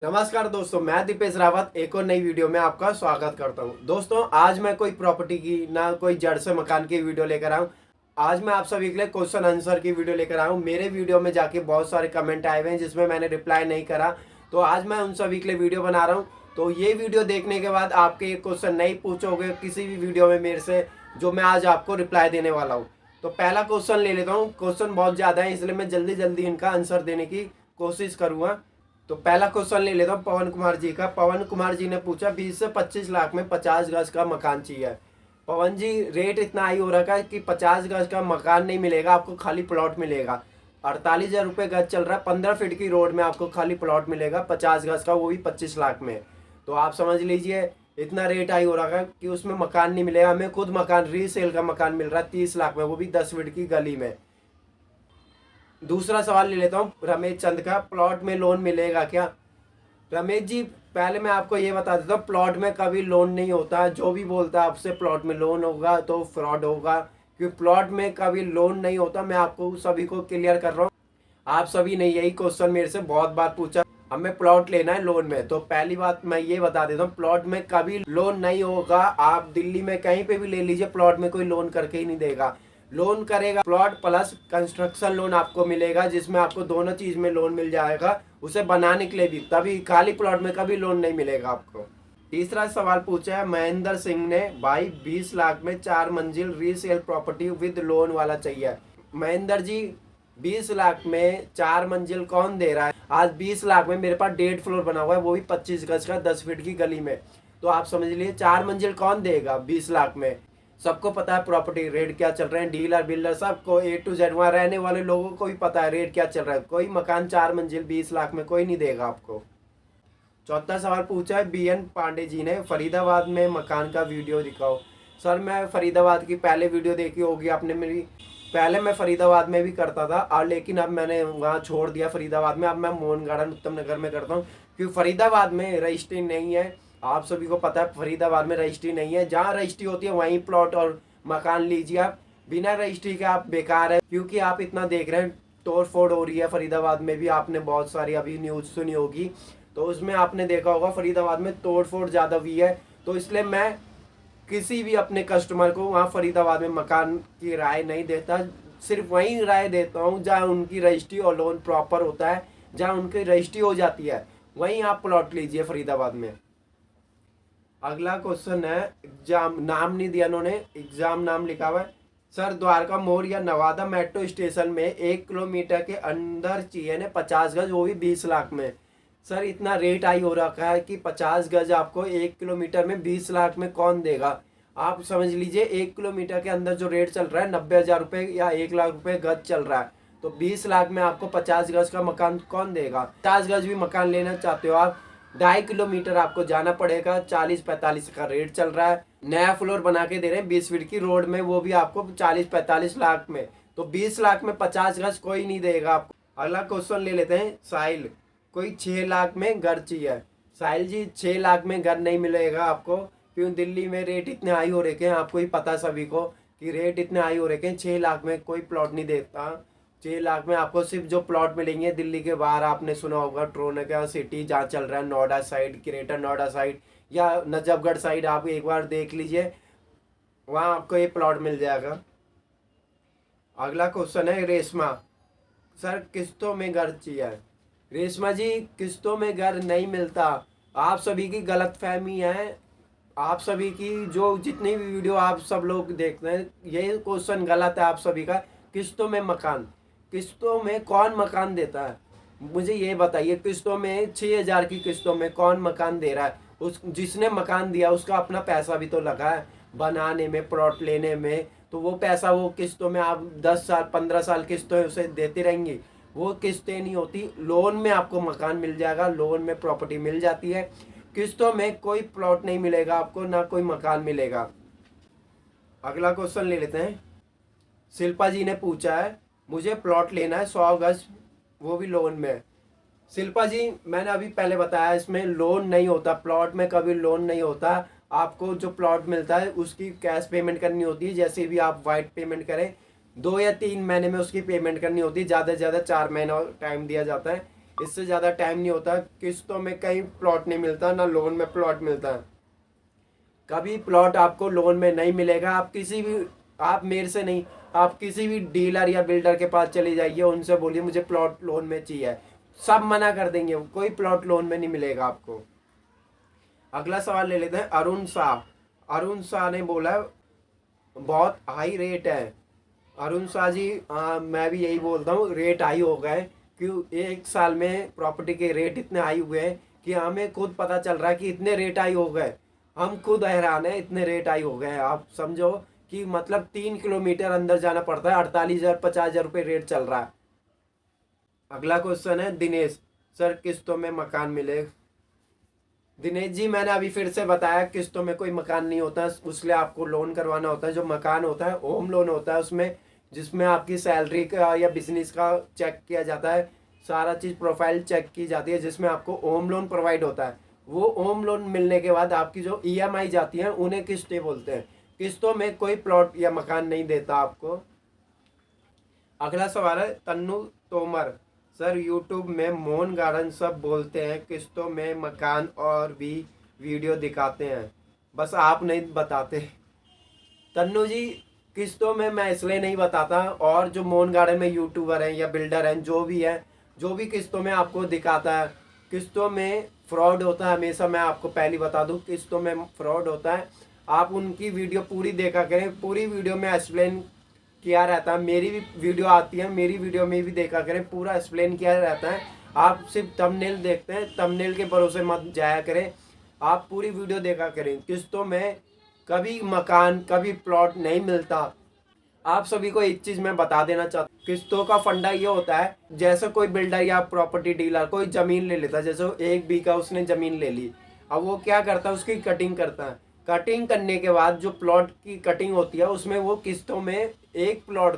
नमस्कार दोस्तों, मैं दीपेश रावत एक और नई वीडियो में आपका स्वागत करता हूं। दोस्तों, आज मैं कोई प्रॉपर्टी की ना कोई जड़ से मकान की वीडियो लेकर आया हूं। आज मैं आप सभी के लिए क्वेश्चन आंसर की वीडियो लेकर आया हूं। मेरे वीडियो में जाके बहुत सारे कमेंट आए हुए हैं जिसमें मैंने रिप्लाई नहीं करा, तो आज मैं उन सभी के लिए वीडियो बना रहा हूँ। तो ये वीडियो देखने के बाद आपके क्वेश्चन नहीं पूछोगे किसी भी वीडियो में मेरे से, जो मैं आज आपको रिप्लाई देने वाला हूँ। तो पहला क्वेश्चन ले लेता हूँ। क्वेश्चन बहुत ज़्यादा है, इसलिए मैं जल्दी जल्दी इनका आंसर देने की कोशिश करूँगा। तो पहला क्वेश्चन ले लेता हूँ पवन कुमार जी का। पवन कुमार जी ने पूछा 20 से 25 लाख में 50 गज का मकान चाहिए। पवन जी, रेट इतना हाई हो रखा है कि 50 गज का मकान नहीं मिलेगा आपको, खाली प्लॉट मिलेगा। 48,000 रुपये गज चल रहा है। 15 फीट की रोड में आपको खाली प्लॉट मिलेगा 50 गज का, वो भी 25 लाख में। तो आप समझ लीजिए इतना रेट हाई हो रखा है कि उसमें मकान नहीं मिलेगा। हमें खुद मकान रीसेल का मकान मिल रहा है 30 लाख में, वो भी 10 फीट की गली में। दूसरा सवाल ले लेता हूँ रमेश चंद का। प्लॉट में लोन मिलेगा क्या? रमेश जी, पहले मैं आपको ये बता देता हूँ, प्लॉट में कभी लोन नहीं होता। जो भी बोलता है आपसे प्लॉट में लोन होगा तो फ्रॉड होगा, क्योंकि प्लॉट में कभी लोन नहीं होता। मैं आपको सभी को क्लियर कर रहा हूँ। आप सभी ने यही क्वेश्चन मेरे से बहुत बार पूछा, हमें प्लॉट लेना है लोन में। तो पहली बात मैं ये बता देता हूँ, प्लॉट में कभी लोन नहीं होगा। आप दिल्ली में कहीं पे भी ले लीजिए, प्लॉट में कोई लोन करके ही नहीं देगा। लोन करेगा प्लॉट प्लस कंस्ट्रक्शन लोन आपको मिलेगा, जिसमें आपको दोनों चीज में लोन मिल जाएगा, उसे बनाने के लिए भी। तभी खाली प्लॉट में कभी लोन नहीं मिलेगा आपको। तीसरा सवाल पूछा है महेंद्र सिंह ने, भाई 20 लाख में 4 मंजिल रीसेल प्रॉपर्टी विद लोन वाला चाहिए। महेंद्र जी, 20 लाख में 4 मंजिल कौन दे रहा है? आज 20 लाख में मेरे पास 1.5 फ्लोर बना हुआ है, वो भी 25 गज का 10 फीट की गली में। तो आप समझ लीजिए 4 मंजिल कौन देगा 20 लाख में? सबको पता है प्रॉपर्टी रेट क्या चल रहे हैं, डीलर बिल्डर सबको A to Z, वहाँ रहने वाले लोगों को भी पता है रेट क्या चल रहा है। कोई मकान 4 मंजिल 20 लाख में कोई नहीं देगा आपको। चौथा सवाल पूछा है BN पांडे जी ने, फरीदाबाद में मकान का वीडियो दिखाओ। सर, मैं फरीदाबाद की पहले वीडियो देखी होगी आपने मेरी। पहले मैं फरीदाबाद में भी करता था, और लेकिन अब मैंने वहाँ छोड़ दिया फरीदाबाद में। अब मैं मोहन गार्डन उत्तम नगर में करता हूँ, क्योंकि फरीदाबाद में रजिस्ट्री नहीं है। आप सभी को पता है फरीदाबाद में रजिस्ट्री नहीं है। जहाँ रजिस्ट्री होती है वहीं प्लॉट और मकान लीजिए आप। बिना रजिस्ट्री के आप बेकार है, क्योंकि आप इतना देख रहे हैं तोड़ फोड़ हो रही है फरीदाबाद में भी। आपने बहुत सारी अभी न्यूज़ सुनी होगी, तो उसमें आपने देखा होगा फरीदाबाद में तोड़ फोड़ ज़्यादा हुई है। तो इसलिए मैं किसी भी अपने कस्टमर को वहाँ फरीदाबाद में मकान की राय नहीं देता। सिर्फ वहीं राय देता हूँ जहाँ उनकी रजिस्ट्री और लोन प्रॉपर होता है। जहाँ उनकी रजिस्ट्री हो जाती है वहीं आप प्लॉट लीजिए फरीदाबाद में। अगला क्वेश्चन है, एग्जाम नाम नहीं दिया उन्होंने, एग्जाम नाम लिखा हुआ है। सर, द्वारका मोड़ या नवादा मेट्रो स्टेशन में 1 किलोमीटर के अंदर चाहिए ना 50 गज, वो भी 20 लाख में। सर, इतना रेट हाई हो रखा है कि 50 गज आपको 1 किलोमीटर में 20 लाख में कौन देगा? आप समझ लीजिए 1 किलोमीटर के अंदर जो रेट चल रहा है 90,000 रुपये या 1 लाख रुपये गज चल रहा है। तो 20 लाख में आपको 50 गज का मकान कौन देगा? 50 गज भी मकान लेना चाहते हो आप, 2.5 किलोमीटर आपको जाना पड़ेगा। 40-45 का रेट चल रहा है। नया फ्लोर बना के दे रहे हैं 20 फीट की रोड में, वो भी आपको 40-45 लाख में। तो 20 लाख में 50 गज कोई नहीं देगा आपको। अगला क्वेश्चन ले लेते हैं साहिल, कोई 6 लाख में घर चाहिए। साहिल जी, 6 लाख में घर नहीं मिलेगा आपको, क्यों? दिल्ली में रेट इतने हाई हो रखे हैं, आपको ही पता सभी को कि रेट इतने हाई हो रखे हैं। 6 लाख में कोई प्लॉट नहीं देता। 6 लाख में आपको सिर्फ जो प्लॉट मिलेंगे दिल्ली के बाहर, आपने सुना होगा ट्रोनका सिटी जहाँ चल रहा है, Noida side, greater Noida side या नजफगढ़ साइड, आप एक बार देख लीजिए, वहाँ आपको ये प्लॉट मिल जाएगा। अगला क्वेश्चन है रेशमा, सर किस्तों में घर चाहिए। रेशमा जी, किस्तों में घर नहीं मिलता। आप सभी की गलत फहमी है। आप सभी की जो जितनी भी वीडियो आप सब लोग देखते हैं, ये क्वेश्चन गलत है आप सभी का। किस्तों में मकान, किस्तों में कौन मकान देता है? मुझे ये बताइए, किस्तों में 6,000 की किस्तों में कौन मकान दे रहा है? उस जिसने मकान दिया उसका अपना पैसा भी तो लगा है बनाने में, प्लॉट लेने में। तो वो पैसा वो किस्तों में आप 10 साल 15 साल किस्तों उसे देते रहेंगे, वो किस्तें नहीं होती। लोन में आपको मकान मिल जाएगा, लोन में प्रॉपर्टी मिल जाती है। किस्तों में कोई प्लॉट नहीं मिलेगा आपको, ना कोई मकान मिलेगा। अगला क्वेश्चन ले लेते हैं। शिल्पा जी ने पूछा है, मुझे प्लॉट लेना है 100 गज, वो भी लोन में। शिल्पा जी, मैंने अभी पहले बताया इसमें लोन नहीं होता, प्लॉट में कभी लोन नहीं होता। आपको जो प्लॉट मिलता है उसकी कैश पेमेंट करनी होती है। जैसे भी आप वाइट पेमेंट करें, 2 या 3 महीने में उसकी पेमेंट करनी होती है, ज़्यादा से ज़्यादा 4 महीना टाइम दिया जाता है। इससे ज़्यादा टाइम नहीं होता। किस्तों में कहीं प्लॉट नहीं मिलता, ना लोन में प्लॉट मिलता है। कभी प्लॉट आपको लोन में नहीं मिलेगा। आप किसी भी, आप मेरे से नहीं, आप किसी भी डीलर या बिल्डर के पास चले जाइए, उनसे बोलिए मुझे प्लॉट लोन में चाहिए, सब मना कर देंगे, कोई प्लॉट लोन में नहीं मिलेगा आपको। अगला सवाल ले लेते हैं अरुण शाह। अरुण शाह ने बोला बहुत हाई रेट है। अरुण शाह जी, मैं भी यही बोलता हूँ, रेट हाई हो गए। क्यों? एक साल में प्रॉपर्टी के रेट इतने हाई हुए हैं कि हमें खुद पता चल रहा है कि इतने रेट हाई हो गए, हम खुद हैरान है, इतने रेट हाई हो गए हैं। आप समझो कि मतलब 3 किलोमीटर अंदर जाना पड़ता है, 48,000 50,000 रुपये रेट चल रहा है। अगला क्वेश्चन है दिनेश, सर किस्तों में मकान मिले? दिनेश जी, मैंने अभी फिर से बताया किस्तों में कोई मकान नहीं होता, उसलिए आपको लोन करवाना होता है। जो मकान होता है होम लोन होता है, उसमें जिसमें आपकी सैलरी का या बिजनेस का चेक किया जाता है, सारा चीज़ प्रोफाइल चेक की जाती है, जिसमें आपको होम लोन प्रोवाइड होता है। वो होम लोन मिलने के बाद आपकी जो ईएमआई जाती हैं उन्हें किस्तें बोलते हैं। किस्तों में कोई प्लॉट या मकान नहीं देता आपको। अगला सवाल है तन्नू तोमर, सर यूट्यूब में मोहन गार्डन सब बोलते हैं, किस्तों में मकान और भी वीडियो दिखाते हैं, बस आप नहीं बताते। तन्नू जी, किस्तों में मैं इसलिए नहीं बताता, और जो मोहन गार्डन में यूट्यूबर हैं या बिल्डर हैं, जो भी है, जो भी किस्तों में आपको दिखाता है, किस्तों में फ्रॉड होता है हमेशा। मैं आपको पहले बता दूं, किस्तों में फ्रॉड होता है। आप उनकी वीडियो पूरी देखा करें, पूरी वीडियो में एक्सप्लेन किया रहता है। मेरी भी वीडियो आती है, मेरी वीडियो में भी देखा करें, पूरा एक्सप्लेन किया रहता है। आप सिर्फ थंबनेल देखते हैं, थंबनेल के भरोसे मत जाया करें, आप पूरी वीडियो देखा करें। किस्तों में कभी मकान, कभी प्लॉट नहीं मिलता। आप सभी को एक चीज़ मैं बता देना चाहता हूँ, किस्तों का फंडा ये होता है, जैसे कोई बिल्डर या प्रॉपर्टी डीलर कोई ज़मीन ले लेता है, जैसे 1 बीघा उसने ज़मीन ले ली, अब वो क्या करता है, उसकी कटिंग करता है। कटिंग करने के बाद जो प्लॉट की कटिंग होती है, उसमें वो किस्तों में एक प्लॉट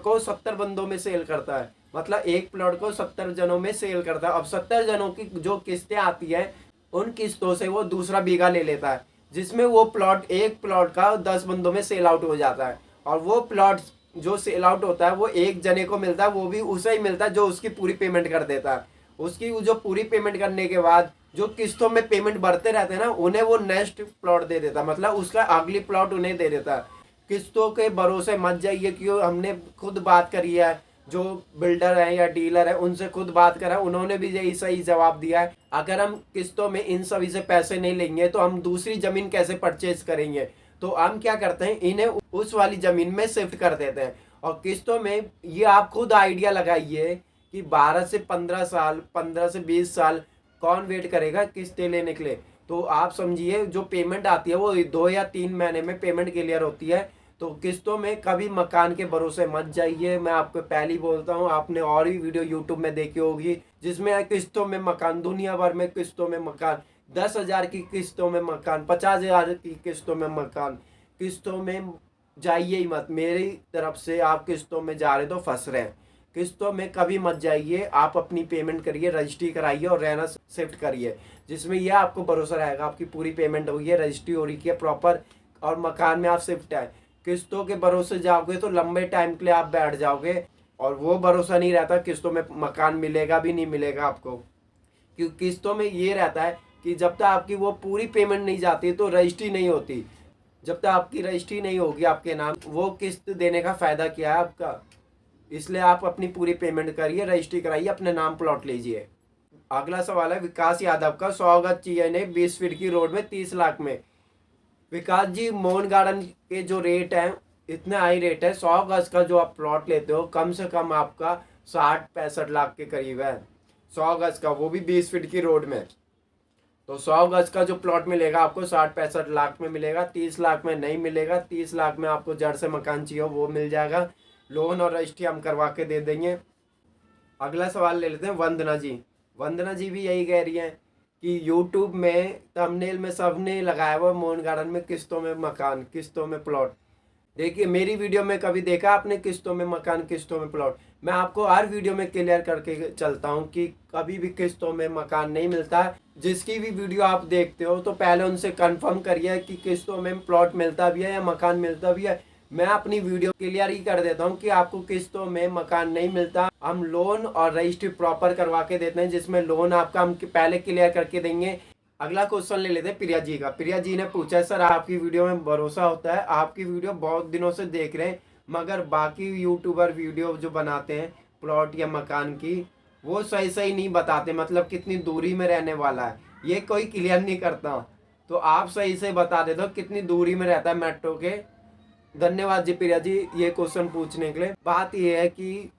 को 70 बंदों में सेल करता है। मतलब एक प्लॉट को 70 जनों में सेल करता है। अब 70 जनों की जो किस्तें आती है, उन किस्तों से वो दूसरा बीघा ले लेता है, जिसमें वो प्लॉट, एक प्लॉट का 10 बंदों में सेल आउट हो जाता है। और वो प्लॉट जो सेल आउट होता है वो एक जने को मिलता है, वो भी उसे ही मिलता है जो उसकी पूरी पेमेंट कर देता है। उसकी जो पूरी पेमेंट करने के बाद जो किस्तों में पेमेंट बढ़ते रहते हैं ना, उन्हें वो नेक्स्ट प्लॉट दे देता है, मतलब उसका अगली प्लॉट उन्हें दे देता है। किस्तों के भरोसे मत जाइए, क्यों? हमने खुद बात करी है, जो बिल्डर है या डीलर है उनसे खुद बात करा, उन्होंने भी यही सही जवाब दिया है। अगर हम किस्तों में इन सभी से पैसे नहीं लेंगे तो हम दूसरी ज़मीन कैसे परचेज करेंगे? तो हम क्या करते हैं, इन्हें उस वाली ज़मीन में शिफ्ट कर देते हैं। और किस्तों में ये आप खुद आइडिया लगाइए कि 12 से 15 साल, 15 से 20 साल कौन वेट करेगा किस्तें लेने के लिए? तो आप समझिए, जो पेमेंट आती है वो 2 या 3 महीने में पेमेंट क्लियर होती है। तो किस्तों में कभी मकान के भरोसे मत जाइए। मैं आपको पहले ही बोलता हूँ, आपने और भी वीडियो यूट्यूब में देखी होगी जिसमें किस्तों में मकान, दुनिया भर में किस्तों में मकान, 10,000 की किस्तों में मकान, 50,000 की किस्तों में मकान। किस्तों में जाइए ही मत। मेरी तरफ से, आप किस्तों में जा रहे तो फंस रहे हैं। किस्तों में कभी मत जाइए। आप अपनी पेमेंट करिए, रजिस्ट्री कराइए और रहना शिफ्ट करिए, जिसमें यह आपको भरोसा रहेगा आपकी पूरी पेमेंट हुई है, रजिस्ट्री हो रही है प्रॉपर, और मकान में आप शिफ्ट है। किस्तों के भरोसे जाओगे तो लंबे टाइम के लिए आप बैठ जाओगे, और वो भरोसा नहीं रहता किस्तों में मकान मिलेगा भी नहीं मिलेगा आपको। क्योंकि किस्तों में ये रहता है कि जब तक आपकी वो पूरी पेमेंट नहीं जाती तो रजिस्ट्री नहीं होती। जब तक आपकी रजिस्ट्री नहीं होगी आपके नाम, वो किस्त देने का फ़ायदा क्या है आपका? इसलिए आप अपनी पूरी पेमेंट करिए, रजिस्ट्री कराइए, अपने नाम प्लॉट लीजिए। अगला सवाल है विकास यादव का, 100 गज चाहिए ने 20 फीट की रोड में 30 लाख में। विकास जी, मोहन गार्डन के जो रेट हैं, इतने हाई रेट है। 100 गज का जो आप प्लॉट लेते हो, कम से कम आपका 60-65 लाख के करीब है। 100 गज का, वो भी 20 फीट की रोड में। तो 100 गज का जो प्लॉट मिलेगा आपको 60-65 लाख में मिलेगा, 30 लाख में नहीं मिलेगा। 30 लाख में आपको जड़ से मकान चाहिए वो मिल जाएगा, लोन और रजिस्ट्री हम करवा के दे देंगे। अगला सवाल ले लेते हैं वंदना जी। वंदना जी भी यही कह रही हैं कि यूट्यूब में थंबनेल में सबने लगाया हुआ मोहन गार्डन में किस्तों में मकान, किस्तों में प्लॉट। देखिए, मेरी वीडियो में कभी देखा आपने किस्तों में मकान, किस्तों में प्लॉट? मैं आपको हर वीडियो में क्लियर करके चलता हूँ कि कभी भी किस्तों में मकान नहीं मिलता है। जिसकी भी वीडियो आप देखते हो तो पहले उनसे कंफर्म करिए कि किस्तों में प्लॉट मिलता भी है या मकान मिलता भी है, मैं अपनी वीडियो क्लियर ही कर देता हूँ कि आपको किस्तों में मकान नहीं मिलता। हम लोन और रजिस्ट्री प्रॉपर करवा के देते हैं, जिसमें लोन आपका हम पहले क्लियर करके देंगे। अगला क्वेश्चन ले लेते हैं प्रिया जी का। प्रिया जी ने पूछा, सर आपकी वीडियो में भरोसा होता है, आपकी वीडियो बहुत दिनों से देख रहे हैं, मगर बाकी यूट्यूबर वीडियो जो बनाते हैं प्लॉट या मकान की, वो सही सही नहीं बताते, मतलब कितनी दूरी में रहने वाला है ये कोई क्लियर नहीं करता। तो आप सही से बता देते हो कितनी दूरी में रहता है मेट्रो के। धन्यवाद जी प्रिया जी ये क्वेश्चन पूछने के लिए। बात ये है कि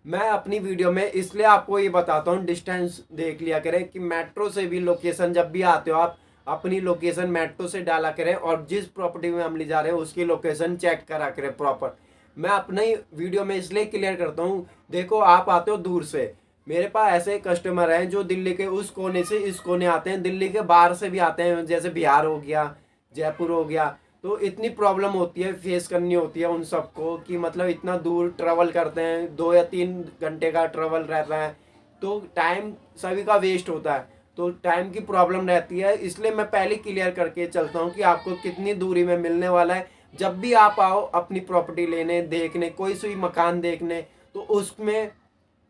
मैं अपनी वीडियो में इसलिए आपको ये बताता हूँ, डिस्टेंस देख लिया करें कि मेट्रो से भी लोकेशन जब भी आते हो आप अपनी लोकेशन मेट्रो से डाला करें, और जिस प्रॉपर्टी में हम ले जा रहे हैं उसकी लोकेशन चेक करा करें प्रॉपर। मैं अपने वीडियो में इसलिए क्लियर करता हूँ, देखो आप आते हो दूर से, मेरे पास ऐसे कस्टमर हैं जो दिल्ली के उस कोने से इस कोने आते हैं, दिल्ली के बाहर से भी आते हैं, जैसे बिहार हो गया, जयपुर हो गया। तो इतनी प्रॉब्लम होती है, फेस करनी होती है उन सबको कि मतलब इतना दूर ट्रैवल करते हैं, 2 या 3 घंटे का ट्रैवल रहता है, तो टाइम सभी का वेस्ट होता है, तो टाइम की प्रॉब्लम रहती है। इसलिए मैं पहले क्लियर करके चलता हूँ कि आपको कितनी दूरी में मिलने वाला है। जब भी आप आओ अपनी प्रॉपर्टी लेने, देखने, कोई सी मकान देखने, तो उसमें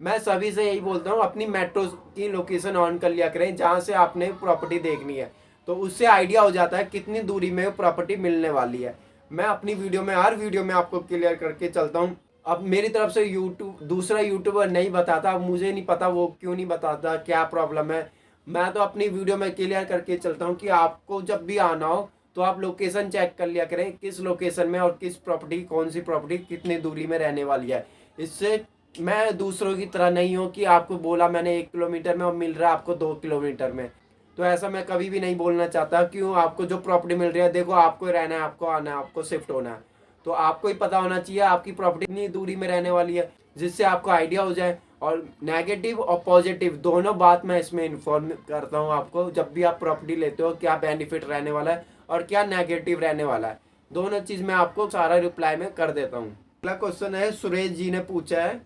मैं सभी से यही बोलता हूँ अपनी मेट्रो की लोकेशन ऑन कर लिया करें जहाँ से आपने प्रॉपर्टी देखनी है, तो उससे आइडिया हो जाता है कितनी दूरी में प्रॉपर्टी मिलने वाली है। मैं अपनी वीडियो में हर वीडियो में आपको क्लियर करके चलता हूँ। अब मेरी तरफ से यूट्यूब दूसरा यूट्यूबर नहीं बताता, अब मुझे नहीं पता वो क्यों नहीं बताता, क्या प्रॉब्लम है। मैं तो अपनी वीडियो में क्लियर करके चलता हूँ कि आपको जब भी आना हो तो आप लोकेशन चेक कर लिया करें, किस लोकेशन में और किस प्रॉपर्टी, कौन सी प्रॉपर्टी कितनी दूरी में रहने वाली है। इससे मैं दूसरों की तरह नहीं हूँ कि आपको बोला मैंने 1 किलोमीटर में और मिल रहा है आपको 2 किलोमीटर में, तो ऐसा मैं कभी भी नहीं बोलना चाहता। क्यों, आपको जो प्रॉपर्टी मिल रही है, देखो आपको रहना है, आपको आना है, आपको शिफ्ट होना है, तो आपको ही पता होना चाहिए आपकी प्रॉपर्टी कितनी दूरी में रहने वाली है, जिससे आपको आइडिया हो जाए। और नेगेटिव और पॉजिटिव दोनों बात मैं इसमें इन्फॉर्म करता हूँ आपको, जब भी आप प्रॉपर्टी लेते हो क्या बेनिफिट रहने वाला है और क्या नेगेटिव रहने वाला है, दोनों चीज़ मैं आपको सारा रिप्लाई में कर देता हूँ। अगला क्वेश्चन है, सुरेश जी ने पूछा है,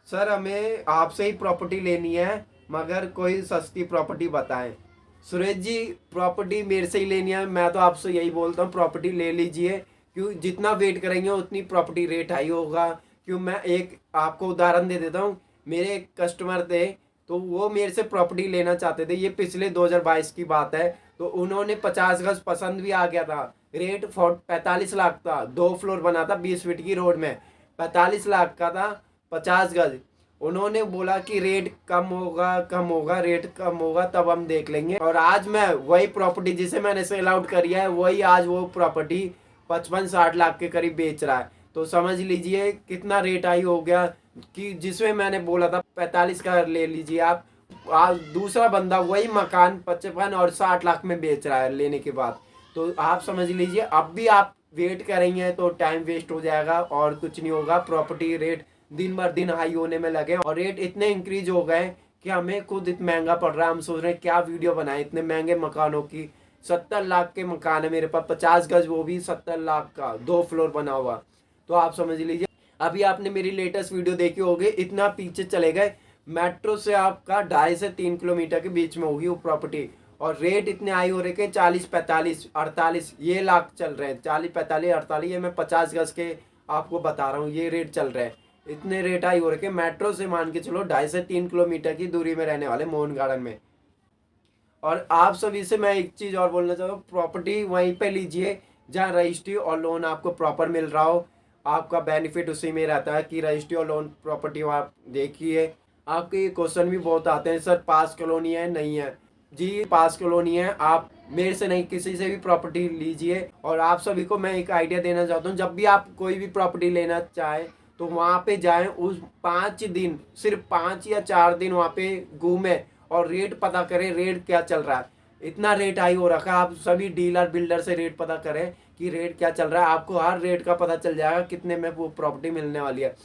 सर हमें आपसे ही प्रॉपर्टी लेनी है, मगर कोई सस्ती प्रॉपर्टी बताएं। सुरेश जी प्रॉपर्टी मेरे से ही लेनी है, मैं तो आपसे यही बोलता हूँ प्रॉपर्टी ले लीजिए, क्यों जितना वेट करेंगे उतनी प्रॉपर्टी रेट हाई होगा। क्यों, मैं एक आपको उदाहरण दे देता हूँ। मेरे एक कस्टमर थे, तो वो मेरे से प्रॉपर्टी लेना चाहते थे, ये पिछले 2022 की बात है, तो उन्होंने 50 गज पसंद भी आ गया था, रेट 45 लाख था, 2 फ्लोर बना था 20 फीट की रोड में, 45 लाख का था, 50 गज। उन्होंने बोला कि रेट कम होगा, कम होगा, रेट कम होगा तब हम देख लेंगे। और आज मैं वही प्रॉपर्टी जिसे मैंने सेल आउट करी है, वही आज वो प्रॉपर्टी 55-60 लाख के करीब बेच रहा है। तो समझ लीजिए कितना रेट हाई हो गया, कि जिसमें मैंने बोला था 45 का ले लीजिए आप, आज दूसरा बंदा वही मकान 55 और 60 लाख में बेच रहा है लेने के बाद। तो आप समझ लीजिए अब भी आप वेट करेंगे तो टाइम वेस्ट हो जाएगा और कुछ नहीं होगा। प्रॉपर्टी रेट दिन भर दिन हाई होने में लगे और रेट इतने इंक्रीज हो गए कि हमें खुद इतना महंगा पड़ रहा है। हम सोच रहे हैं क्या वीडियो बनाए इतने महंगे मकानों की। 70 लाख के मकान है मेरे पास, 50 गज, वो भी 70 लाख का, 2 फ्लोर बना हुआ। तो आप समझ लीजिए, अभी आपने मेरी लेटेस्ट वीडियो देखी होगी, इतना पीछे चले गए, मेट्रो से आपका 2.5 से 3 किलोमीटर के बीच में होगी वो प्रॉपर्टी, और रेट इतने हाई हो रहे कि 40, 45, 48 ये लाख चल रहे हैं। 40, 45, 48, ये मैं 50 गज के आपको बता रहा हूँ, ये रेट चल रहे हैं। इतने रेट हाई हो रखे, मेट्रो से मान के चलो 2.5 से 3 किलोमीटर की दूरी में रहने वाले मोहन गार्डन में। और आप सभी से मैं एक चीज़ और बोलना चाहता हूँ, प्रॉपर्टी वहीं पे लीजिए जहाँ रजिस्ट्री और लोन आपको प्रॉपर मिल रहा हो। आपका बेनिफिट उसी में रहता है कि रजिस्ट्री और लोन प्रॉपर्टी आप देखिए। आपके क्वेश्चन भी बहुत आते हैं, सर पास कॉलोनी है नहीं है। जी पास कॉलोनी है, आप मेरे से नहीं किसी से भी प्रॉपर्टी लीजिए। और आप सभी को मैं एक आइडिया देना चाहता हूँ, जब भी आप कोई भी प्रॉपर्टी लेना चाहें तो वहाँ पे जाएं, उस 5 दिन, सिर्फ 5 या 4 दिन वहाँ पे घूमें और रेट पता करें, रेट क्या चल रहा है। इतना रेट हाई हो रखा है, आप सभी डीलर बिल्डर से रेट पता करें कि रेट क्या चल रहा है, आपको हर रेट का पता चल जाएगा कितने में वो प्रॉपर्टी मिलने वाली है।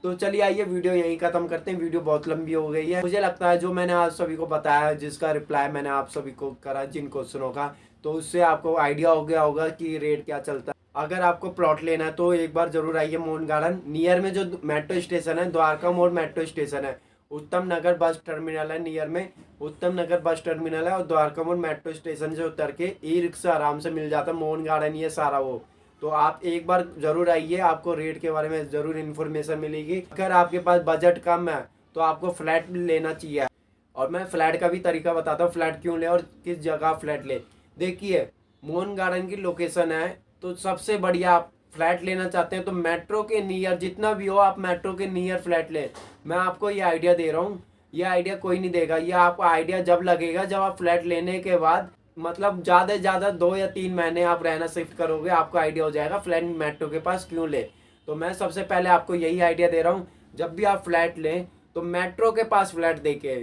तो चलिए आइए वीडियो यहीं खत्म करते हैं, वीडियो बहुत लंबी हो गई है। मुझे लगता है जो मैंने आप सभी को बताया, जिसका रिप्लाई मैंने आप सभी को करा जिन क्वेश्चनों का, तो उससे आपको आइडिया हो गया होगा कि रेट क्या चलता है। अगर आपको प्लॉट लेना है तो एक बार जरूर आइए मोहन गार्डन। नियर में जो मेट्रो स्टेशन है, द्वारका मोड़ मेट्रो स्टेशन है, उत्तम नगर बस टर्मिनल है, नियर में उत्तम नगर बस टर्मिनल है, और द्वारका मोड़ मेट्रो स्टेशन से उतर के ई रिक्शा आराम से मिल जाता है। मोहन गार्डन ये सारा वो तो आप एक बार ज़रूर आइए, आपको रेट के बारे में ज़रूर इन्फॉर्मेशन मिलेगी। अगर आपके पास बजट कम है तो आपको फ्लैट लेना चाहिए। और मैं फ्लैट का भी तरीका बताता हूँ, फ्लैट क्यों ले और किस जगह फ्लैट ले। देखिए, मोहन गार्डन की लोकेशन है, तो सबसे बढ़िया आप फ्लैट लेना चाहते हैं तो मेट्रो के नियर जितना भी हो, आप मेट्रो के नियर फ्लैट लें। मैं आपको ये आइडिया दे रहा हूँ, ये आइडिया कोई नहीं देगा, ये आपको आइडिया जब लगेगा जब आप फ्लैट लेने के बाद मतलब ज़्यादा से ज़्यादा 2 या 3 महीने आप रहना शिफ्ट करोगे, आपको आइडिया हो जाएगा फ्लैट मेट्रो के पास क्यों ले। तो मैं सबसे पहले आपको यही आइडिया दे रहा हूँ, जब भी आप फ्लैट लें तो मेट्रो के पास फ्लैट देके,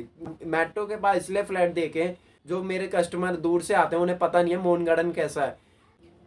मेट्रो के पास इसलिए फ्लैट देके, जो मेरे कस्टमर दूर से आते हैं उन्हें पता नहीं है मोहन गार्डन कैसा है।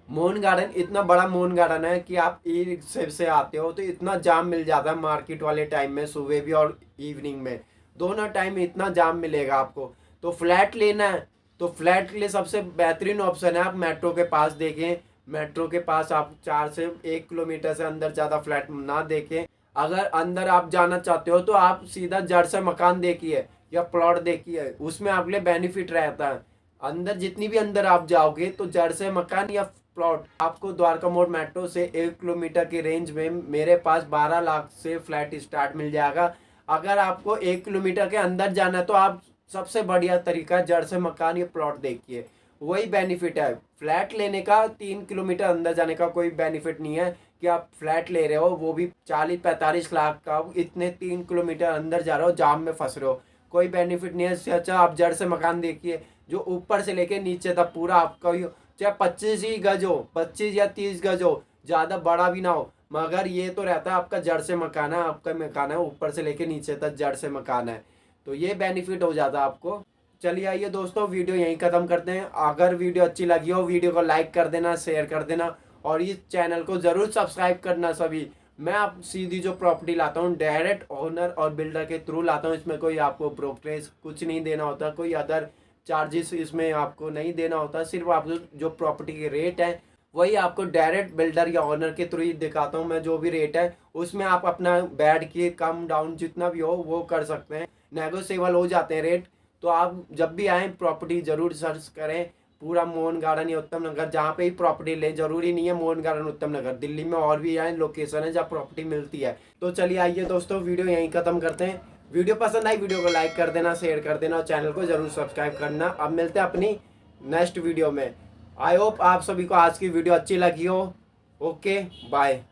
मोहन गार्डन इतना बड़ा मोहन गार्डन है कि आप ई रिक्शे से आते हो तो इतना जाम मिल जाता है मार्केट वाले टाइम में, सुबह भी और इवनिंग में, दोनों टाइम इतना जाम मिलेगा आपको। तो फ्लैट लेना है तो फ्लैट के लिए सबसे बेहतरीन ऑप्शन है आप मेट्रो के पास देखें। मेट्रो के पास आप 4 से 1 किलोमीटर से अंदर ज़्यादा फ्लैट ना देखें। अगर अंदर आप जाना चाहते हो तो आप सीधा जड़ से मकान देखिए या प्लॉट देखिए, उसमें आपके लिए बेनिफिट रहता है। अंदर जितनी भी अंदर आप जाओगे तो जड़ से मकान या प्लॉट आपको द्वारका मोड़ मेट्रो से 1 किलोमीटर की रेंज में मेरे पास 12 लाख से फ्लैट स्टार्ट मिल जाएगा। अगर आपको 1 किलोमीटर के अंदर जाना है तो आप सबसे बढ़िया तरीका जड़ से मकान या प्लॉट देखिए, वही बेनिफिट है। फ्लैट लेने का 3 किलोमीटर अंदर जाने का कोई बेनिफिट नहीं है कि आप फ्लैट ले रहे हो वो भी 40-45 लाख का, इतने 3 किलोमीटर अंदर जा रहे हो, जाम में फंस रहे हो, कोई बेनिफिट नहीं है। इससे अच्छा आप जड़ से मकान देखिए जो ऊपर से लेके नीचे तक पूरा आपका चाहे 25 ही गज हो, 25 या 30 गज हो, ज़्यादा बड़ा भी ना हो, मगर ये तो रहता है आपका जड़ से मकान है, आपका मकान है ऊपर से लेके नीचे तक जड़ से मकान है, तो ये बेनिफिट हो जाता है आपको। चलिए आइए दोस्तों, वीडियो यहीं ख़त्म करते हैं। अगर वीडियो अच्छी लगी हो वीडियो को लाइक कर देना, शेयर कर देना और इस चैनल को ज़रूर सब्सक्राइब करना सभी। मैं आप सीधी जो प्रॉपर्टी लाता हूँ डायरेक्ट ओनर और बिल्डर के थ्रू लाता हूँ, इसमें कोई आपको ब्रोकरेज कुछ नहीं देना होता, कोई अदर चार्जेस इसमें आपको नहीं देना होता, सिर्फ आपको जो प्रॉपर्टी के रेट है वही आपको डायरेक्ट बिल्डर या ओनर के थ्रू ही दिखाता हूँ मैं। जो भी रेट है उसमें आप अपना बैठ के कम डाउन जितना भी हो वो कर सकते हैं, नेगोशिएबल हो जाते हैं रेट। तो आप जब भी आएँ प्रॉपर्टी ज़रूर सर्च करें, पूरा मोहन गार्डन या उत्तम नगर जहाँ पे ही प्रॉपर्टी लें, जरूरी नहीं है मोहन गार्डन उत्तम नगर, दिल्ली में और भी यहाँ लोकेशन है जहाँ प्रॉपर्टी मिलती है। तो चलिए आइए दोस्तों, वीडियो यहीं ख़त्म करते हैं। वीडियो पसंद आई वीडियो को लाइक कर देना, शेयर कर देना और चैनल को जरूर सब्सक्राइब करना। अब मिलते हैं अपनी नेक्स्ट वीडियो में। आई होप आप सभी को आज की वीडियो अच्छी लगी हो। Okay bye.